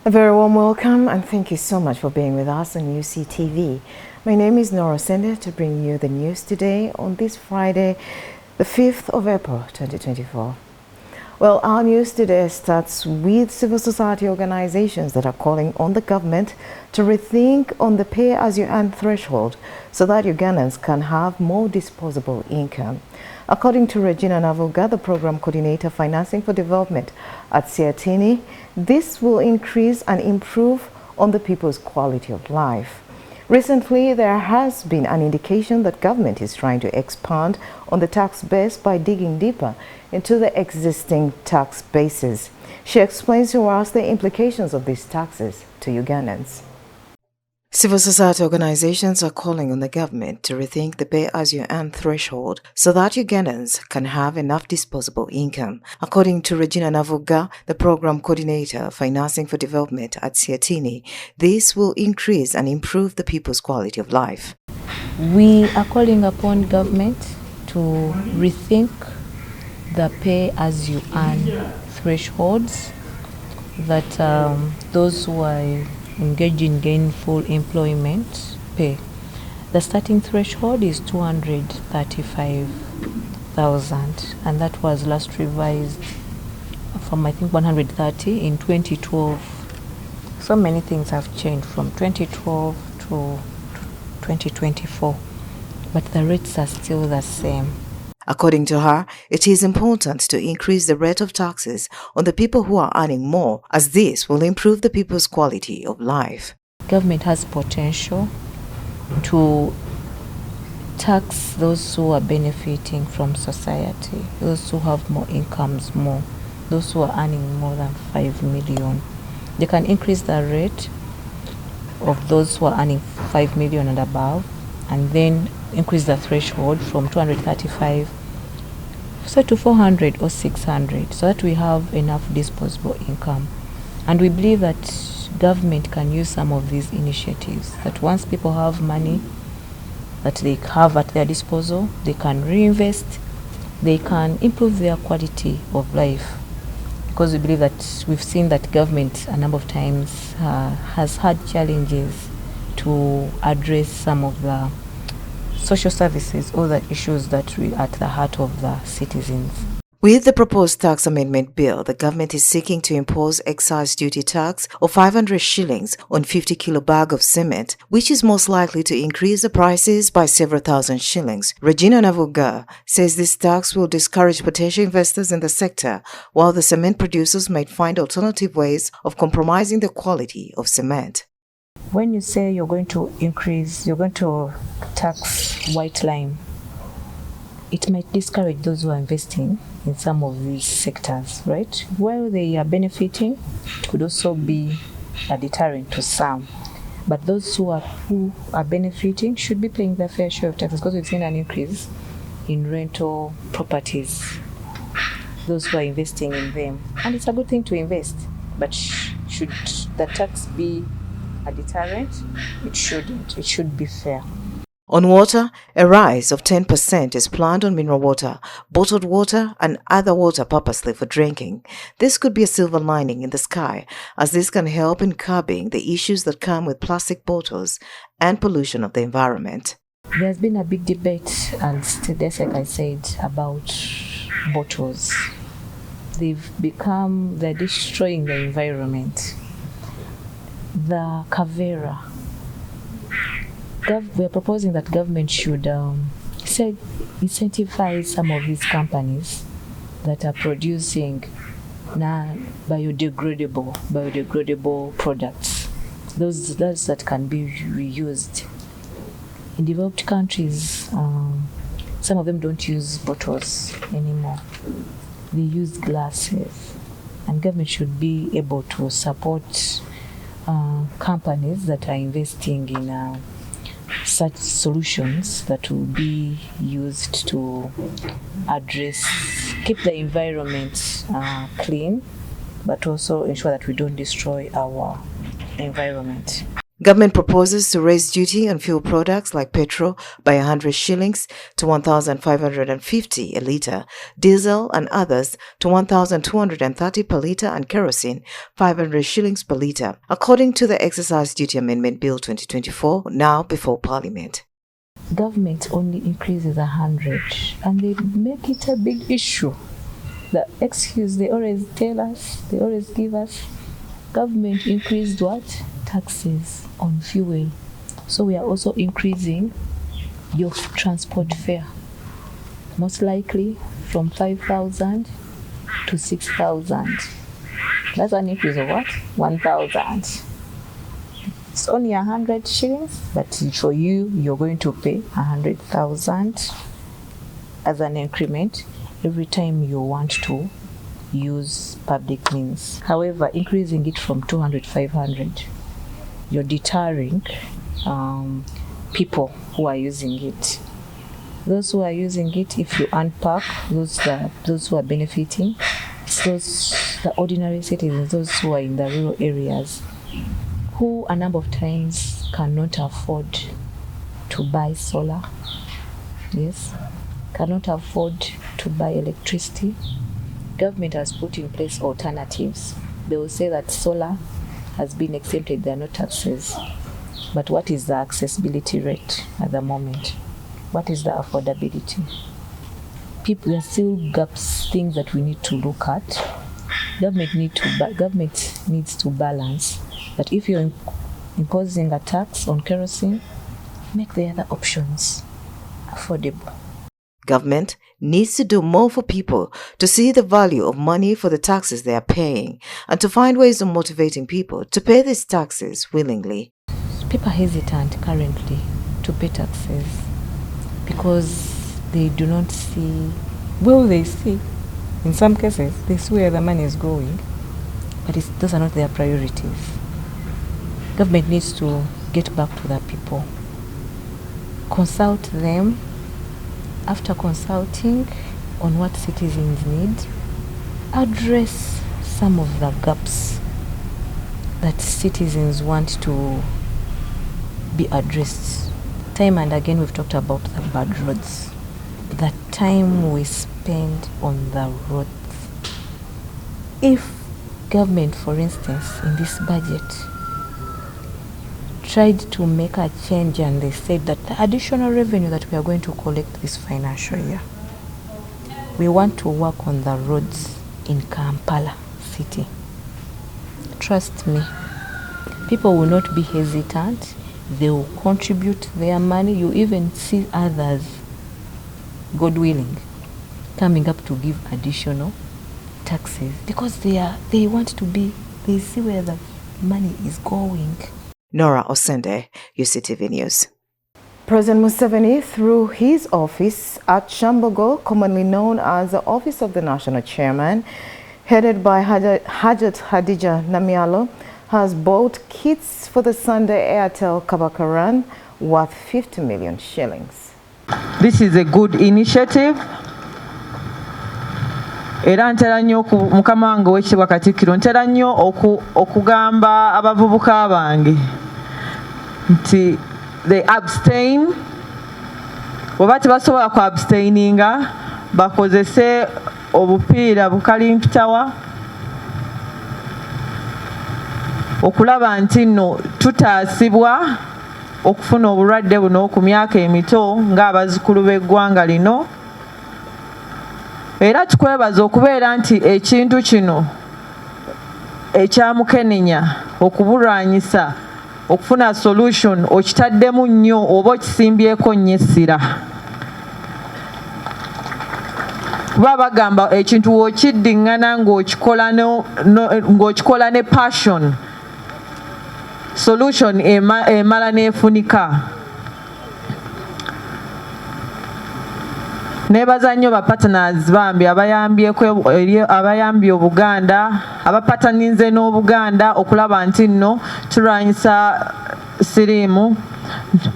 A very warm welcome and thank you so much for being with us on Uctv. My name is Nora Sender to bring you the news today on this Friday, the 5th of April 2024. Well, our news today starts with civil society organizations that are calling on the government to rethink on the pay-as-you-earn threshold so that Ugandans can have more disposable income. According to Regina Navuga, the program coordinator financing for development at Siatini, this will increase and improve on the people's quality of life. Recently, there has been an indication that government is trying to expand on the tax base by digging deeper into the existing tax bases. She explains to us the implications of these taxes to Ugandans. Civil society organizations are calling on the government to rethink the pay-as-you-earn threshold so that Ugandans can have enough disposable income. According to Regina Navuga, the program coordinator financing for development at Siatini, this will increase and improve the people's quality of life. We are calling upon government to rethink the pay-as-you-earn thresholds that those who are engaged in gainful employment pay. The starting threshold is 235,000 and that was last revised from I think 130 in 2012. So many things have changed from 2012 to 2024, but the rates are still the same. According to her, it is important to increase the rate of taxes on the people who are earning more, as this will improve the people's quality of life. Government has potential to tax those who are benefiting from society, those who have more incomes, those who are earning more than 5 million. They can increase the rate of those who are earning 5 million and above, and then increase the threshold from 235 to 400 or 600 so that we have enough disposable income. And we believe that government can use some of these initiatives, that once people have money that they have at their disposal, they can reinvest, they can improve their quality of life. Because we believe that we've seen that government a number of times has had challenges to address some of the social services or the issues that are at the heart of the citizens. With the proposed tax amendment bill, the government is seeking to impose excise duty tax of 500 shillings on 50 kilo bag of cement, which is most likely to increase the prices by several thousand shillings. Regina Navuga says this tax will discourage potential investors in the sector, while the cement producers might find alternative ways of compromising the quality of cement. When you say you're going to tax white lime, it might discourage those who are investing in some of these sectors, right? While they are benefiting, it could also be a deterrent to some. But those who are benefiting should be paying their fair share of taxes, because we've seen an increase in rental properties, those who are investing in them. And it's a good thing to invest, but should the tax be a deterrent? It shouldn't. It should be fair. On water, a rise of 10% is planned on mineral water, bottled water, and other water purposely for drinking. This could be a silver lining in the sky, as this can help in curbing the issues that come with plastic bottles and pollution of the environment. There's been a big debate, and just like I said, about bottles. They're destroying the environment. The Kavera. We are proposing that government should incentivize some of these companies that are producing biodegradable products, those that can be reused. In developed countries, some of them don't use bottles anymore. They use glasses, and government should be able to support companies that are investing in such solutions that will be used to keep the environment clean, but also ensure that we don't destroy our environment. Government proposes to raise duty on fuel products like petrol by 100 shillings to 1,550 a litre, diesel and others to 1,230 per litre, and kerosene 500 shillings per litre, according to the Excise Duty Amendment Bill 2024, now before Parliament. Government only increases 100 and they make it a big issue. The excuse they always tell us, they always give us, government increased what? Taxes on fuel. So we are also increasing your transport fare. Most likely from 5,000 to 6,000. That's an increase of what? 1,000. It's only 100 shillings, but for you, you're going to pay 100,000 as an increment every time you want to use public means. However, increasing it from 200 to 500, you're deterring people who are using it. Those who are using it, if you unpack, those who are benefiting, the ordinary citizens, those who are in the rural areas, who a number of times cannot afford to buy solar, yes, cannot afford to buy electricity. Government has put in place alternatives. They will say that solar has been exempted, there are no taxes. But what is the accessibility rate at the moment? What is the affordability? There are still gaps, things that we need to look at. Government needs to balance. But if you're imposing a tax on kerosene, make the other options affordable. Government needs to do more for people to see the value of money for the taxes they are paying and to find ways of motivating people to pay these taxes willingly. People are hesitant currently to pay taxes because they do not see, well, they see, in some cases, they see where the money is going, but those are not their priorities. Government needs to get back to the people, consult them. After consulting on what citizens need, address some of the gaps that citizens want to be addressed. Time and again we've talked about the bad roads, the time we spend on the roads. If government, for instance, in this budget tried to make a change and they said that the additional revenue that we are going to collect this financial year, we want to work on the roads in Kampala city. Trust me, people will not be hesitant. They will contribute their money. You even see others, God willing, coming up to give additional taxes because they want to be, they see where the money is going. Nora Osende, UCTV News. President Museveni, through his office at Shambogo, commonly known as the Office of the National Chairman, headed by Hajat Hadija Namialo, has bought kits for the Sunday Airtel Kabaka run worth 50 million shillings. This is a good initiative. Era ntera nnyo mukama wange w'ekitibwa Katikkiro, ntera nnyo okugamba abavubuka bange nti they abstain, oba tebasobola ku abstaininga bakozese obupiira bukalimpitawa okulaba nti nno tutaasibwa okufuna obulwadde buno ku myaka emito ng'abazzukulu b'eggwanga lino. Era tukwebaza okubeera nti ekintu kino ekyamukenenya okubulwanyisa okufuna solution okitaddemu nnyo oba okisimbyeko nnyo essira. Kuba bagamba ekintu w'okiddiŋŋana ng'okikola ne passion, solution emala n'efunika. Nebaza nnyo ba partners bambi abayambye Obuganda, abapataninze n'Obuganda okulaba nti nno tulwanyisa siriimu.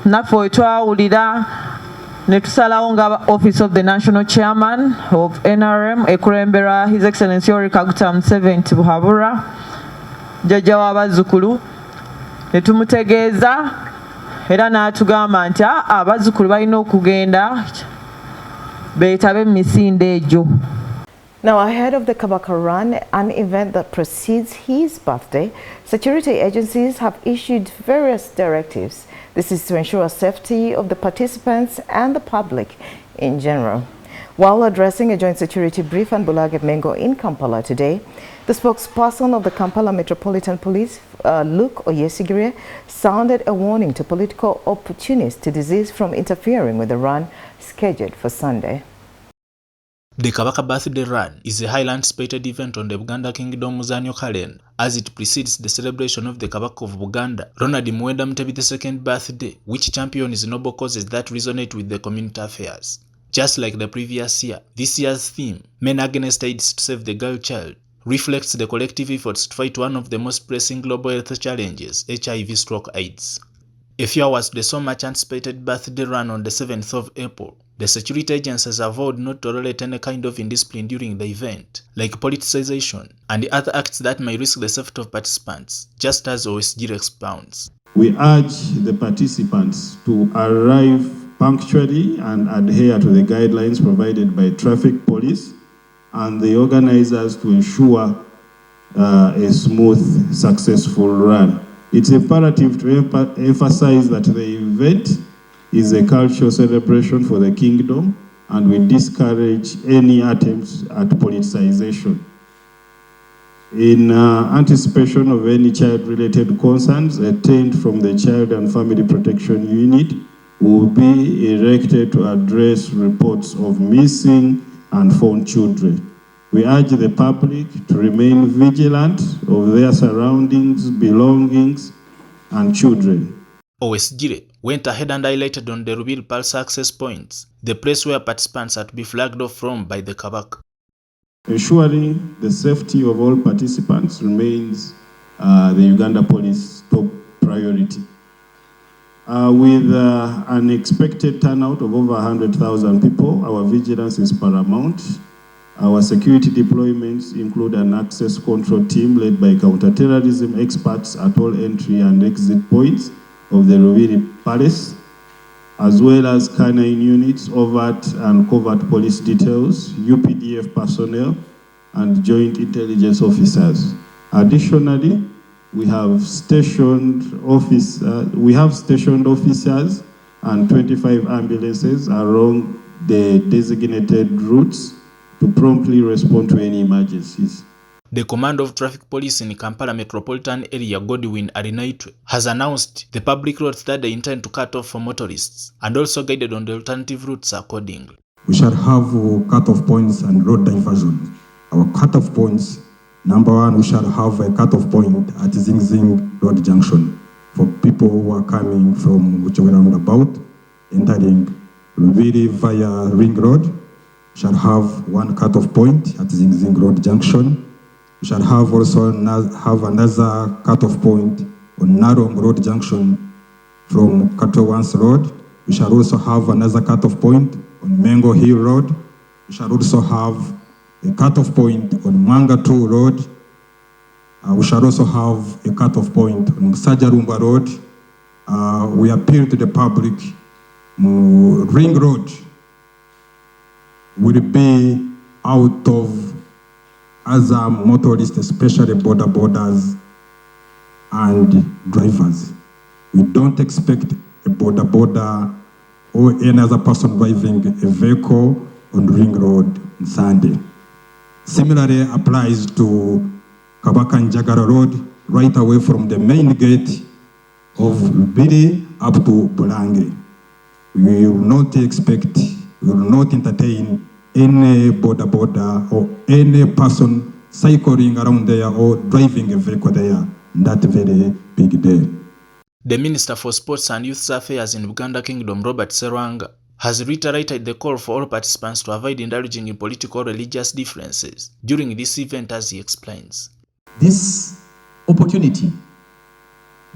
Naffe we twawulira ne tusalawo nga Office of the National Chairman of NRM ekulembera His Excellency Yoweri Kaguta Museveni Buhabura, jjajja w'abazzukulu, ne tumutegeeza era n'atugamba nti abazzukulu balina okugenda beetabe mu misinde egyo. Now, ahead of the Kabaka Run, an event that precedes his birthday, security agencies have issued various directives. This is to ensure safety of the participants and the public in general. While addressing a joint security brief on Bulage Mengo in Kampala today, the spokesperson of the Kampala Metropolitan Police, Luke Oyesigire, sounded a warning to political opportunists to desist from interfering with the run scheduled for Sunday. The Kabaka Birthday Run is a highly-anticipated event on the Buganda Kingdom's annual calendar, as it precedes the celebration of the Kabaka of Buganda, Ronald Muwenda Mutebi's second birthday, which champions noble causes that resonate with the community affairs. Just like the previous year, this year's theme, Men Against AIDS to Save the Girl Child, reflects the collective efforts to fight one of the most pressing global health challenges, HIV/AIDS. A few hours to the so much anticipated birthday run on the 7th of April, the security agencies have vowed not to tolerate any kind of indiscipline during the event, like politicization and other acts that may risk the safety of participants, just as OSG expounds. We urge the participants to arrive punctually and adhere to the guidelines provided by traffic police and the organizers to ensure a smooth, successful run. It's imperative to emphasize that the event is a cultural celebration for the kingdom, and we discourage any attempts at politicization. In anticipation of any child-related concerns, a tent from the Child and Family Protection Unit will be erected to address reports of missing and found children. We urge the public to remain vigilant of their surroundings, belongings, and children. OSG went ahead and highlighted on the Rubiri Pulse access points, the place where participants are to be flagged off from by the Kabaka. Ensuring the safety of all participants remains the Uganda Police top priority. With an expected turnout of over 100,000 people, our vigilance is paramount. Our security deployments include an access control team led by counter-terrorism experts at all entry and exit points of the Rubiri Palace, as well as canine units, overt and covert police details, UPDF personnel, and joint intelligence officers. Additionally, we have stationed officers and 25 ambulances along the designated routes to promptly respond to any emergencies. The Commander of Traffic Police in Kampala Metropolitan Area, Godwin Arinaitwe, has announced the public roads that they intend to cut off for motorists and also guided on the alternative routes accordingly. We shall have cut-off points and road diversion. Our cut-off points, number one, we shall have a cut-off point at Zing Zing Road Junction for people who are coming from whichever roundabout, entering Rubiri via Ring Road. We shall have one cut-off point at Zing Zing Road Junction. We shall have also another cut-off point on Narong Road Junction from Katowans Road. We shall also have another cut-off point on Mengo Hill Road. We shall also have a cut-off point on Mangatu Road. We shall also have a cut-off point on Sajarumba Road. We appeal to the public, Ring Road will be out of other motorists, especially border boarders and drivers. We don't expect a border boarder or any other person driving a vehicle on Ring Road on Sunday. Similarly applies to Kabaka and Jagara Road, right away from the main gate of Bidi up to Bulange. We will not expect, we will not entertain any border or any person cycling around there or driving a vehicle there that very big day. The Minister for Sports and Youth Affairs in Uganda Kingdom, Robert Serwanga, has reiterated the call for all participants to avoid indulging in political or religious differences during this event, as he explains. This opportunity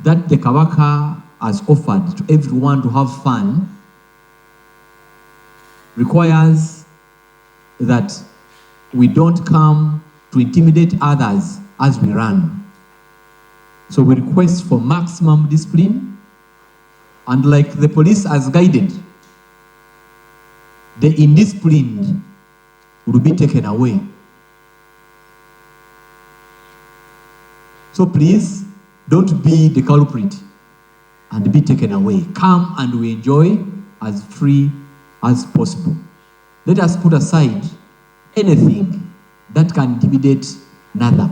that the Kabaka has offered to everyone to have fun requires that we don't come to intimidate others as we run. So we request for maximum discipline, and like the police has guided, the indisciplined will be taken away. So please, don't be the culprit and be taken away. Come and we enjoy as free as possible. Let us put aside anything that can intimidate another.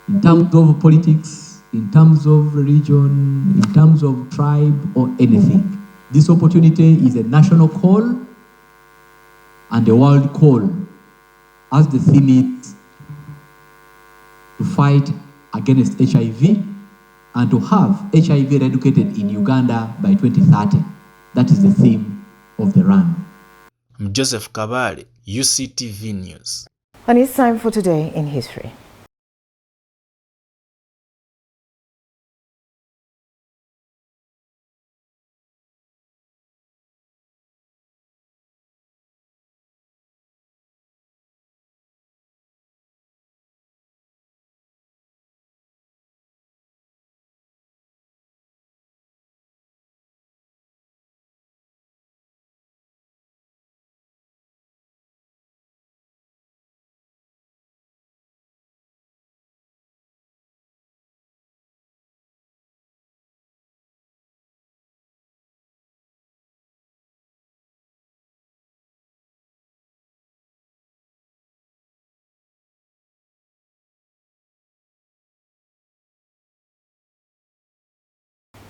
In terms of politics, in terms of religion, in terms of tribe or anything. This opportunity is a national call and a world call, as the theme is to fight against HIV and to have HIV eradicated in Uganda by 2030. That is the theme of the run. Joseph Kabale, UCTV News. And it's time for Today in History.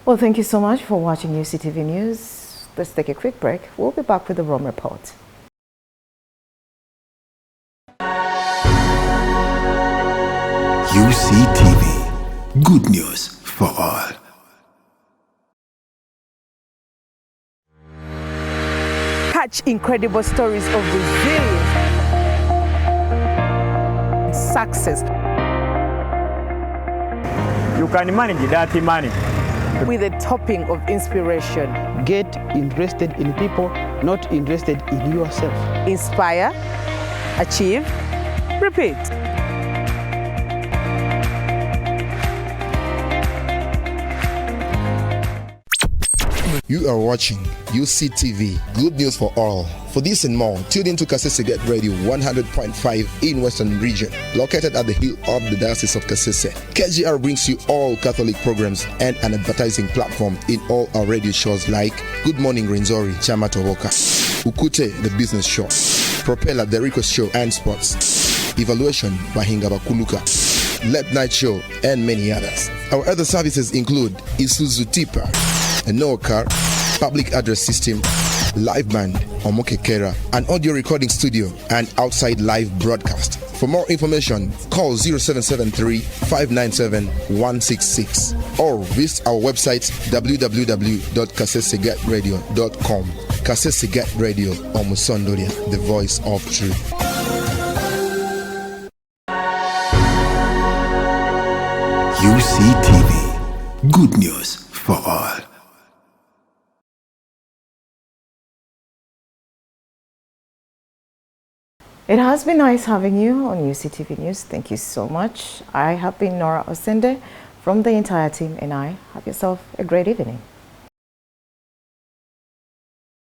Well, thank you so much for watching UCTV News. Let's take a quick break. We'll be back with the Rome Report. UCTV, good news for all. Catch incredible stories of resilience and success. You can manage dirty money with a topping of inspiration. Get interested in people, not interested in yourself. Inspire, achieve, repeat. You are watching UCTV, good news for all. For this and more, tune in to Kasese Get Radio 100.5 in Western Region, located at the hill of the Diocese of Kasese. KGR brings you all Catholic programs and an advertising platform in all our radio shows like Good Morning Renzori, Chama Toboka, Ukute, the business show, Propeller, the request show and sports, Evaluation, Bahinga Bakuluka, Late Night Show, and many others. Our other services include Isuzu Tipa, a no car, public address system, live band, Omokekera, an audio recording studio, and outside live broadcast. For more information, call 0773 597 166 or visit our website www.kasesegatradio.com. Kasesegat Radio, Omusondoria, the voice of truth. UCTV, good news for all. It has been nice having you on UCTV News. Thank you so much. I have been Nora Osende from the entire team, and have yourself a great evening.